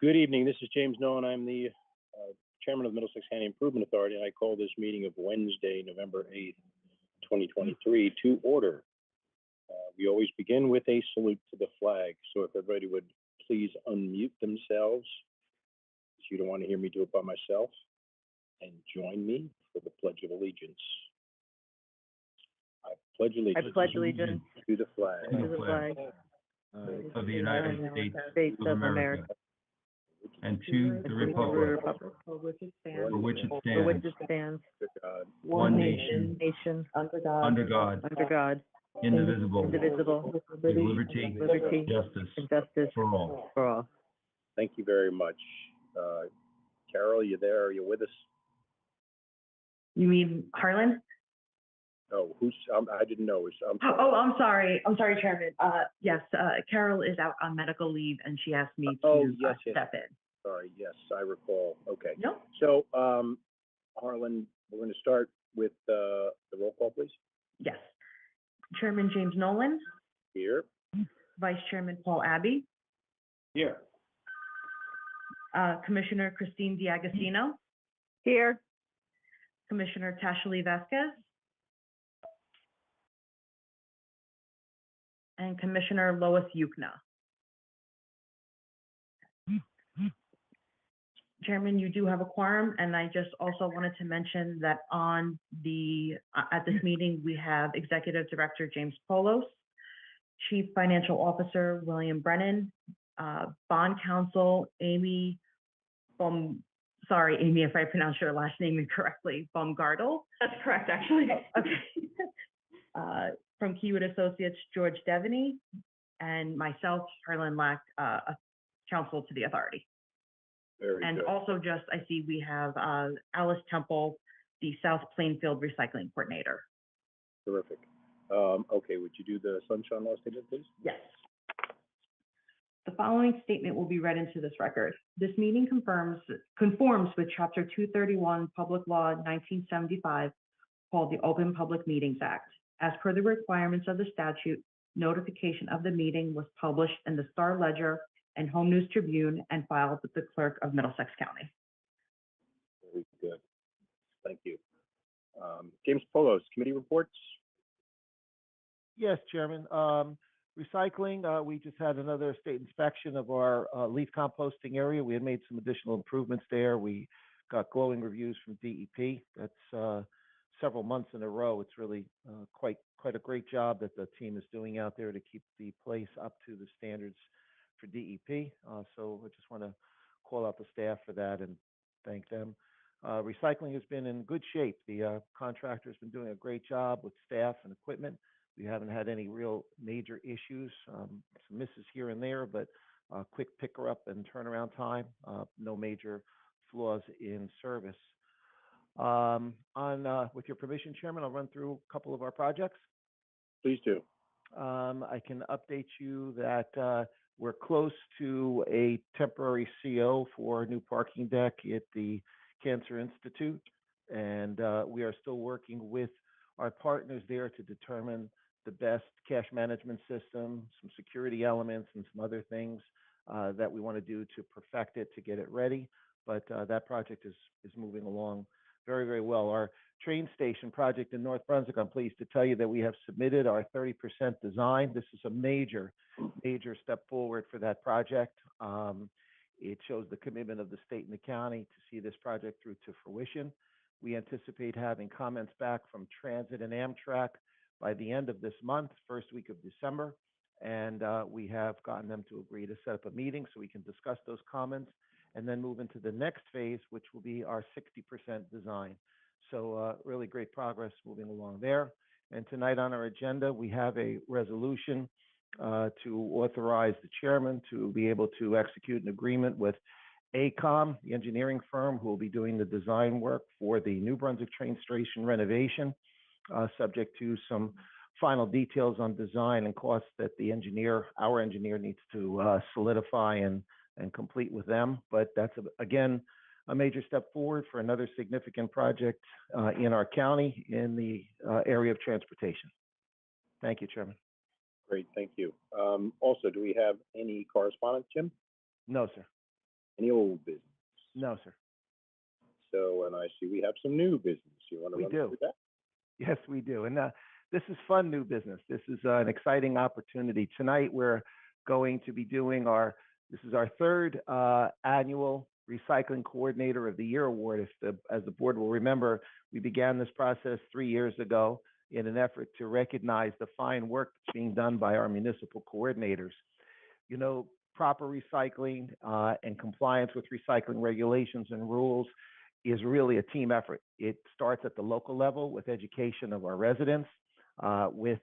Good evening. This is James Nolan. I'm the chairman of the Middlesex County Improvement Authority, and I call this meeting of Wednesday, November 8th, 2023 to order. We always begin with a salute to the flag. So if everybody would please unmute themselves, if you don't want to hear me do it by myself, and join me for the Pledge of Allegiance. I pledge allegiance to the flag of the United States of America, and to the republic for which it stands, one nation, under God, indivisible, with liberty and justice for all. Thank you very much. Carol, you there? Are you with us? You mean Harlan? Oh, I didn't know. I'm sorry, Chairman. Yes, Carol is out on medical leave, and she asked me to step in. Sorry, yes, I recall. Okay. No. So, Harlan, we're going to start with the roll call, please. Yes. Chairman James Nolan. Here. Vice Chairman Paul Abbey. Here. Commissioner Christine D'Agostino. Here. Commissioner Tashali Vasquez. And Commissioner Lois Yukna. Chairman, you do have a quorum, and I just also wanted to mention that on the at this meeting we have Executive Director James Polos, Chief Financial Officer William Brennan, Bond Counsel Amy Amy, if I pronounced your last name incorrectly, Baumgartel. That's correct, actually. Okay. From Kiewit Associates, George Devaney, and myself, Harlan Lack, counsel to the authority. Very and good. Also just, I see we have Alice Temple, the South Plainfield Recycling Coordinator. Terrific. Okay, would you do the sunshine law statement, please? Yes. The following statement will be read into this record. This meeting conforms with Chapter 231, Public Law 1975, called the Open Public Meetings Act. As per the requirements of the statute, notification of the meeting was published in the Star Ledger and Home News Tribune and filed with the clerk of Middlesex County. Very good. Thank you. James Polos, committee reports. Yes, Chairman. Recycling, we just had another state inspection of our leaf composting area. We had made some additional improvements there. We got glowing reviews from DEP. That's several months in a row. It's really quite a great job that the team is doing out there to keep the place up to the standards for DEP. So I just want to call out the staff for that and thank them. Recycling has been in good shape. The contractor has been doing a great job with staff and equipment. We haven't had any real major issues, some misses here and there, but quick picker up and turnaround time, no major flaws in service. With your permission, Chairman, I'll run through a couple of our projects. Please do. I can update you that we're close to a temporary CO for a new parking deck at the Cancer Institute, and we are still working with our partners there to determine the best cash management system, some security elements, and some other things that we want to do to perfect it, to get it ready. But that project is moving along very, very well. Our train station project in North Brunswick, I'm pleased to tell you that we have submitted our 30% design. This is a major step forward for that project. It shows the commitment of the state and the county to see this project through to fruition. We anticipate having comments back from Transit and Amtrak by the end of this month, first week of December. And we have gotten them to agree to set up a meeting so we can discuss those comments and then move into the next phase, which will be our 60% design. So really great progress moving along there. And tonight on our agenda, we have a resolution to authorize the chairman to be able to execute an agreement with AECOM, the engineering firm who will be doing the design work for the New Brunswick train station renovation, subject to some final details on design and costs that our engineer needs to solidify and complete with them. But that's, again, a major step forward for another significant project in our county in the area of transportation. Thank you, Chairman. Great, thank you. Also, do we have any correspondence, Jim? No, sir. Any old business? No, sir. So, and I see we have some new business. You want to We run do. through that? Yes, we do. And this is fun new business. This is an exciting opportunity. Tonight, we're going to be doing this is our third annual Recycling Coordinator of the Year award. As the board will remember, we began this process 3 years ago in an effort to recognize the fine work that's being done by our municipal coordinators. You know, proper recycling and compliance with recycling regulations and rules is really a team effort. It starts at the local level with education of our residents, with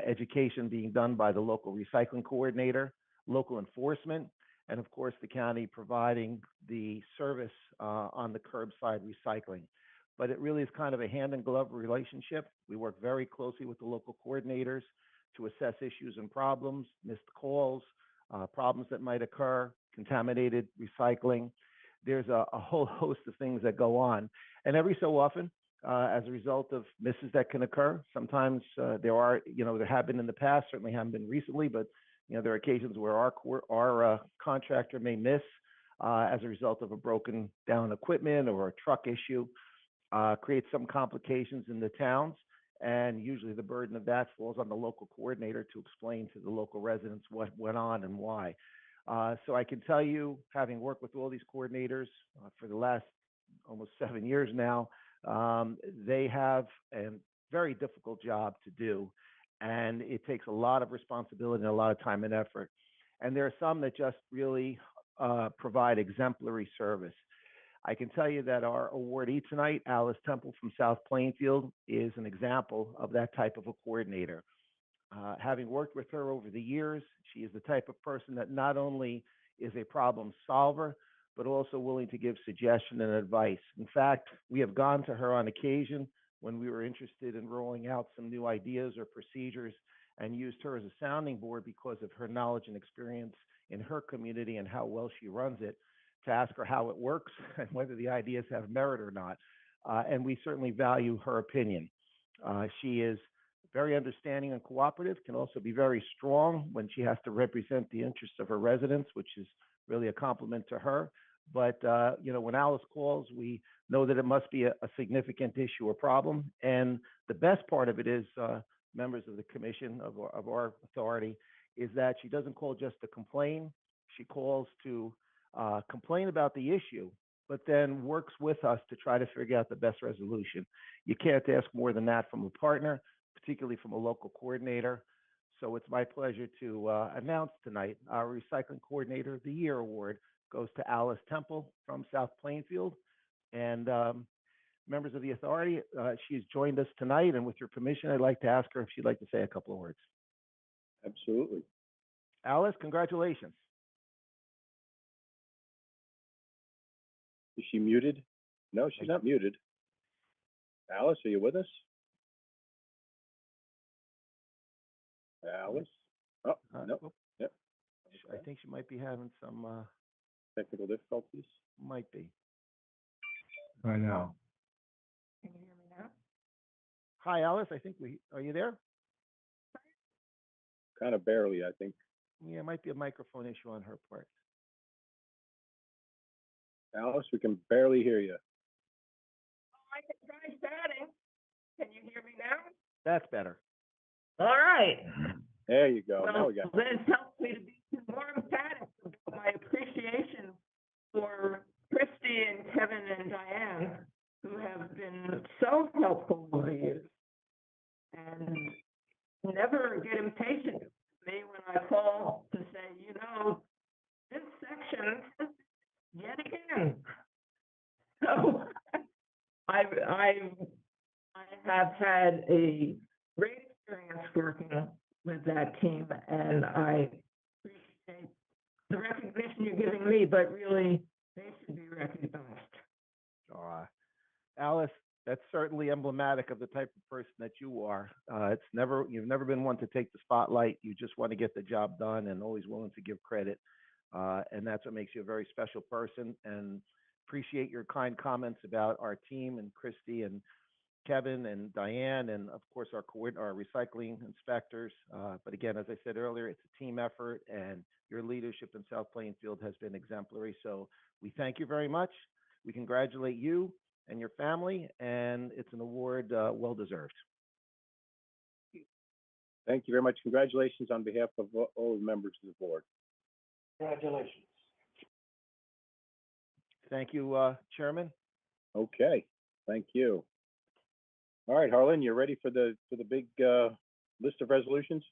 education being done by the local recycling coordinator, local enforcement, and of course the county providing the service on the curbside recycling. But it really is kind of a hand in glove relationship. We work very closely with the local coordinators to assess issues and problems, missed calls, problems that might occur, contaminated recycling. There's a whole host of things that go on. And every so often, as a result of misses that can occur, sometimes there have been in the past, certainly haven't been recently, but there are occasions where our contractor may miss as a result of a broken down equipment or a truck issue, creates some complications in the towns. And usually the burden of that falls on the local coordinator to explain to the local residents what went on and why. So I can tell you, having worked with all these coordinators for the last almost 7 years now, they have a very difficult job to do. And it takes a lot of responsibility and a lot of time and effort. And there are some that just really provide exemplary service. I can tell you that our awardee tonight, Alice Temple from South Plainfield, is an example of that type of a coordinator. Having worked with her over the years, she is the type of person that not only is a problem solver, but also willing to give suggestion and advice. In fact, we have gone to her on occasion when we were interested in rolling out some new ideas or procedures and used her as a sounding board because of her knowledge and experience in her community and how well she runs it, to ask her how it works and whether the ideas have merit or not. And we certainly value her opinion. She is very understanding and cooperative, can also be very strong when she has to represent the interests of her residents, which is really a compliment to her. But, when Alice calls, we know that it must be a significant issue or problem. And the best part of it is, members of the commission of our authority, is that she doesn't call just to complain. She calls to complain about the issue, but then works with us to try to figure out the best resolution. You can't ask more than that from a partner, particularly from a local coordinator. So it's my pleasure to announce tonight our Recycling Coordinator of the Year award goes to Alice Temple from South Plainfield. And members of the authority, she's joined us tonight, and with your permission, I'd like to ask her if she'd like to say a couple of words. Absolutely. Alice, congratulations. Is she muted? No, she's not muted. Alice, are you with us? Alice? Oh, no. Yep. I think she might be having some, Technical difficulties? might be. I know. Can you hear me now? Hi, Alice, are you there? Kind of barely, I think. Yeah, it might be a microphone issue on her part. Alice, we can barely hear you. I can try chatting. Can you hear me now? That's better. All right. There you go. Now Well, we got. this helps me to be more emphatic about my appreciation for Christy and Kevin and Diane, who have been so helpful over the years and never get impatient with me when I call to say, this section, yet again. So I have had a great experience working with that team, and I appreciate the recognition you're giving me, but really, they should be recognized. Alice, that's certainly emblematic of the type of person that you are. You've never been one to take the spotlight. You just want to get the job done and always willing to give credit. And that's what makes you a very special person, and appreciate your kind comments about our team and Christy. And Kevin and Diane, and of course our recycling inspectors. But again, as I said earlier, it's a team effort, and your leadership in South Plainfield has been exemplary. So we thank you very much. We congratulate you and your family, and it's an award well deserved. Thank you very much. Congratulations on behalf of all the members of the board. Congratulations. Thank you, Chairman. Okay, thank you. All right, Harlan, you're ready for the big list of resolutions?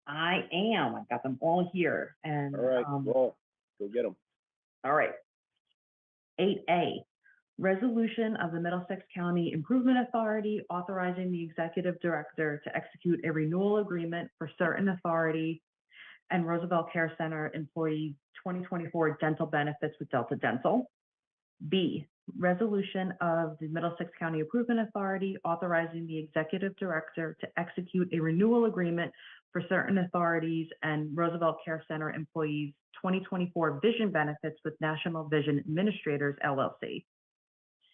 I am. I've got them all here. And All right, well, go get them. all right. 8A, resolution of the Middlesex County Improvement Authority authorizing the executive director to execute a renewal agreement for certain authority and Roosevelt Care Center employee 2024 dental benefits with Delta Dental. B, resolution of the Middlesex County Improvement Authority authorizing the executive director to execute a renewal agreement for certain authorities and Roosevelt Care Center employees 2024 vision benefits with National Vision Administrators, LLC.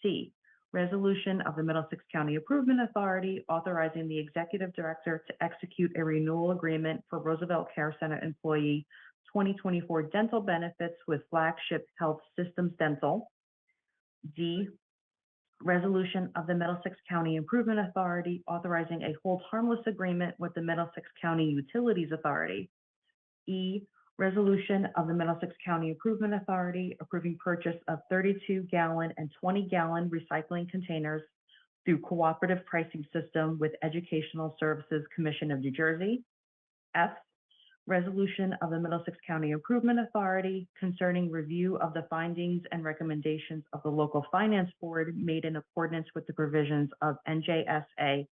C, resolution of the Middlesex County Improvement Authority authorizing the executive director to execute a renewal agreement for Roosevelt Care Center employee 2024 dental benefits with Flagship Health Systems Dental. D, resolution of the Middlesex County Improvement Authority authorizing a hold harmless agreement with the Middlesex County Utilities Authority. E, resolution of the Middlesex County Improvement Authority approving purchase of 32-gallon and 20-gallon recycling containers through cooperative pricing system with Educational Services Commission of New Jersey. F, resolution of the Middlesex County Improvement Authority concerning review of the findings and recommendations of the local finance board made in accordance with the provisions of NJSA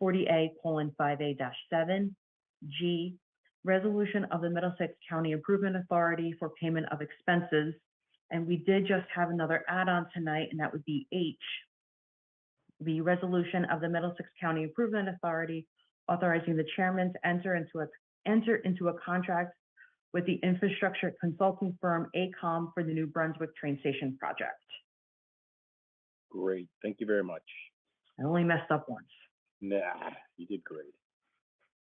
40A:5A-7. G, resolution of the Middlesex County Improvement Authority for payment of expenses. And we did just have another add-on tonight, and that would be H, the resolution of the Middlesex County Improvement Authority authorizing the chairman to enter into a contract with the infrastructure consulting firm ACOM for the New Brunswick train station project. Great, thank you very much. I only messed up once. Nah, you did great.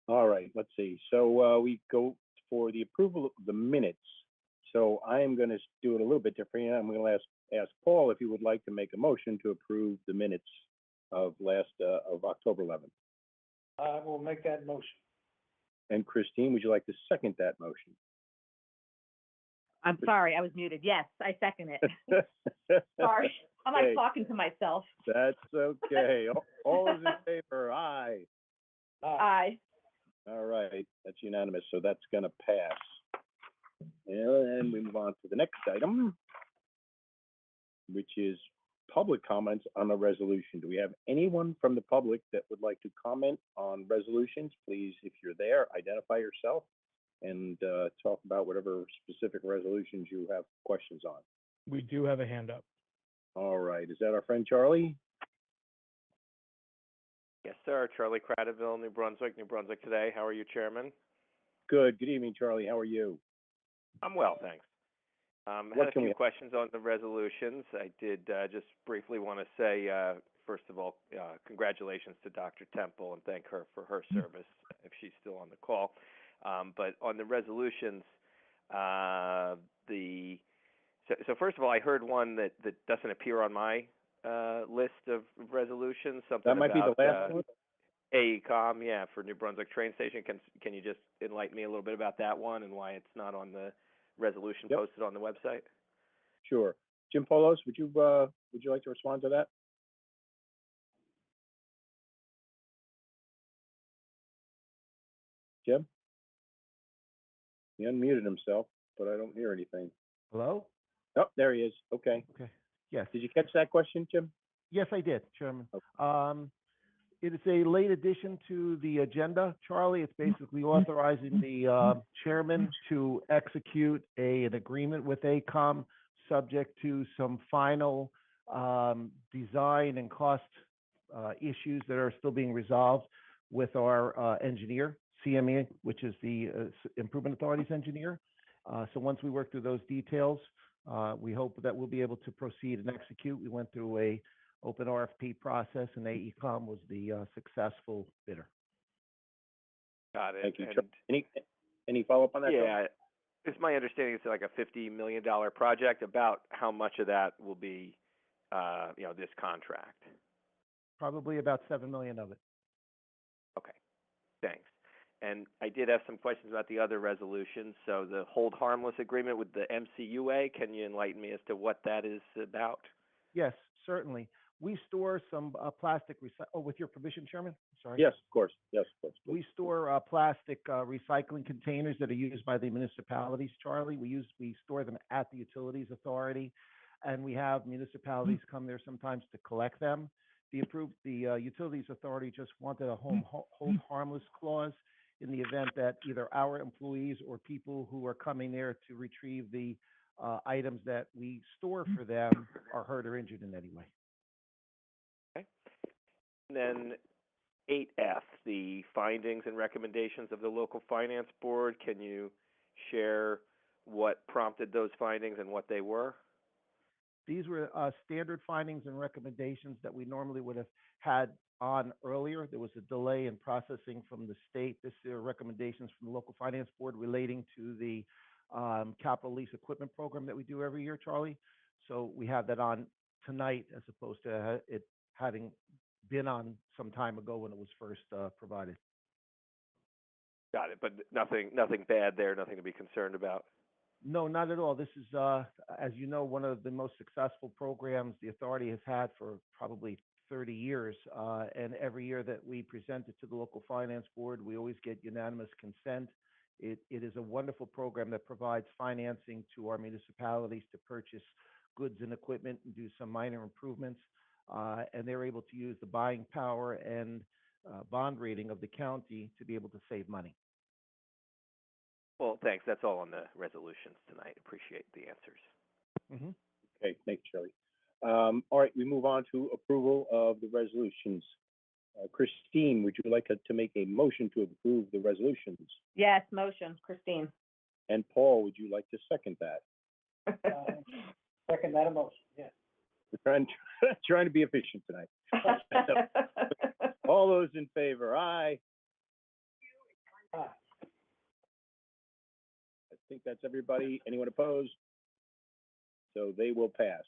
All right, let's see. So we go for the approval of the minutes. So I am going to do it a little bit different. I'm going to ask Paul if he would like to make a motion to approve the minutes of October 11th. I will make that motion. And Christine, would you like to second that motion? I'm sorry, I was muted. Yes, I second it. Sorry, I'm like Okay. talking to myself. That's okay. All those in favor, aye. Aye. All right, that's unanimous, so that's going to pass. And we move on to the next item, which is public comments on the resolution. Do we have anyone from the public that would like to comment on resolutions? Please, if you're there, identify yourself and talk about whatever specific resolutions you have questions on. We do have a hand up. All right, is that our friend Charlie? Yes, sir. Charlie Cradaville, New Brunswick Today. How are you, Chairman? Good. Good evening, Charlie. How are you? I'm well, thanks. Had a few questions on the resolutions. I did just briefly want to say, first of all, congratulations to Dr. Temple and thank her for her service, if she's still on the call. But on the resolutions, so first of all, I heard one that doesn't appear on my list of resolutions. Something That might about, be the last one. AECOM, yeah, for New Brunswick train station. Can you just enlighten me a little bit about that one and why it's not on the resolution posted on the website? Sure. Jim Polos, would you like to respond to that? Jim? He unmuted himself, but I don't hear anything. Hello? Oh, there he is. Okay. Okay. Yes. Did you catch that question, Jim? Yes, I did, Chairman. Okay. It is a late addition to the agenda, Charlie. It's basically authorizing the chairman to execute an agreement with ACOM subject to some final design and cost issues that are still being resolved with our engineer, CME, which is the Improvement Authority's engineer. So once we work through those details, we hope that we'll be able to proceed and execute. We went through a open RFP process, and AECom was the successful bidder. Got it. Thank you. And Any follow-up on that? Joe? yeah, it's my understanding it's like a $50 million project. About how much of that will be, this contract? Probably about $7 million of it. Okay, thanks. And I did have some questions about the other resolutions. So the hold harmless agreement with the MCUA, can you enlighten me as to what that is about? Yes, certainly. We store some plastic with your permission, Chairman? Sorry. Yes, of course. Yes, of course. We store plastic recycling containers that are used by the municipalities, Charlie. We store them at the Utilities Authority, and we have municipalities come there sometimes to collect them. The Utilities Authority just wanted a hold harmless clause in the event that either our employees or people who are coming there to retrieve the items that we store for them are hurt or injured in any way. Okay. And then 8F, the findings and recommendations of the local finance board. Can you share what prompted those findings and what they were? These were standard findings and recommendations that we normally would have had on earlier. There was a delay in processing from the state. This are recommendations from the local finance board relating to the capital lease equipment program that we do every year, Charlie. So we have that on tonight as opposed to it having been on some time ago when it was first provided. Got it, but nothing bad there, nothing to be concerned about. No, not at all. This is, as you know, one of the most successful programs the authority has had for probably 30 years. And every year that we present it to the local finance board, we always get unanimous consent. It is a wonderful program that provides financing to our municipalities to purchase goods and equipment and do some minor improvements. And they're able to use the buying power and bond rating of the county to be able to save money. Well, thanks. That's all on the resolutions tonight. Appreciate the answers. Mm-hmm. Okay, thank you, Charlie. All right, we move on to approval of the resolutions. Christine, would you like to make a motion to approve the resolutions? Yes, motion, Christine. And Paul, would you like to second that? Second that motion, yes. We're trying to be efficient tonight. All those in favor, aye. Aye. I think that's everybody. Anyone opposed? So they will pass.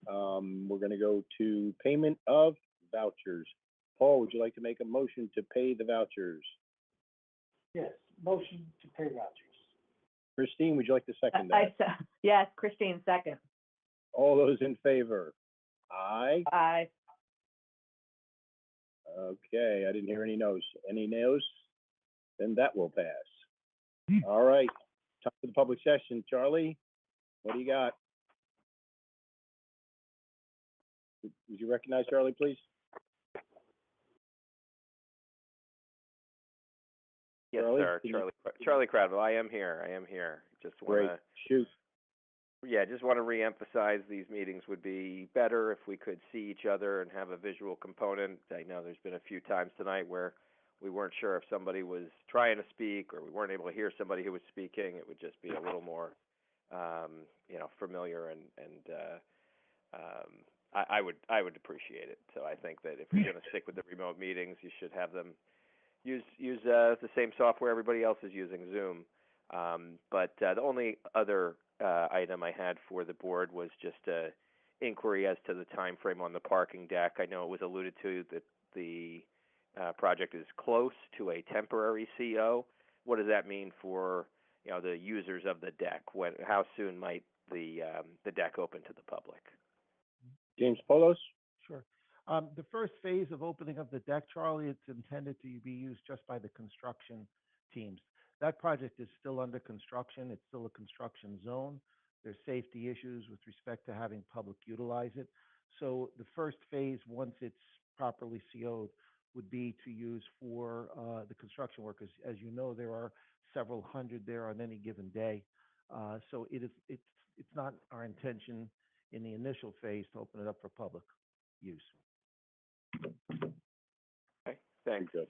We're going to go to payment of vouchers. Paul, would you like to make a motion to pay the vouchers? Yes, motion to pay vouchers. Christine, would you like to second that? Yes, Christine, second. All those in favor? Aye. Aye. Okay, I didn't hear any no's. Any no's? Then that will pass. All right, time for the public session. Charlie, what do you got? Would you recognize Charlie, please? Yes, Charlie, sir. Charlie Cradwell. I am here. Just want Great. to Shoot. Yeah, just want to reemphasize these meetings would be better if we could see each other and have a visual component. I know there's been a few times tonight where we weren't sure if somebody was trying to speak or we weren't able to hear somebody who was speaking. It would just be a little more, familiar and I would appreciate it. So I think that if you're going to stick with the remote meetings, you should have them use the same software everybody else is using, Zoom. But the only other item I had for the board was just an inquiry as to the time frame on the parking deck. I know it was alluded to that the project is close to a temporary CO. What does that mean for the users of the deck? How soon might the deck open to the public? James Polos? Sure. The first phase of opening of the deck, Charlie, it's intended to be used just by the construction teams. That project is still under construction. It's still a construction zone. There's safety issues with respect to having public utilize it. So the first phase, once it's properly CO'd, would be to use for the construction workers. As you know, there are several hundred there on any given day. So it's not our intention in the initial phase to open it up for public use. Okay, thanks. Good.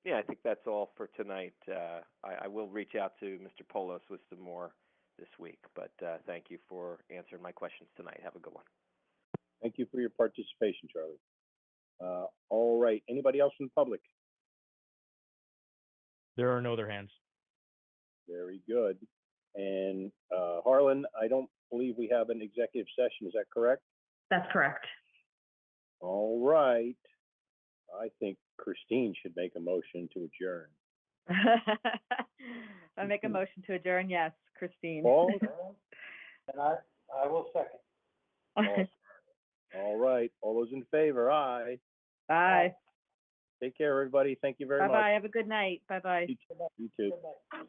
Yeah, I think that's all for tonight. I will reach out to Mr. Polos with some more this week, but thank you for answering my questions tonight. Have a good one. Thank you for your participation, Charlie. All right, anybody else from the public? There are no other hands. Very good. And Harlan, I don't believe we have an executive session, is that correct? That's correct. All right. I think Christine should make a motion to adjourn. I make a motion to adjourn, yes, Christine. Paul? And I will second. All right, all those in favor, aye. Bye. Take care, everybody. Thank you very much. Bye-bye. Have a good night. Bye-bye. You too. Good night.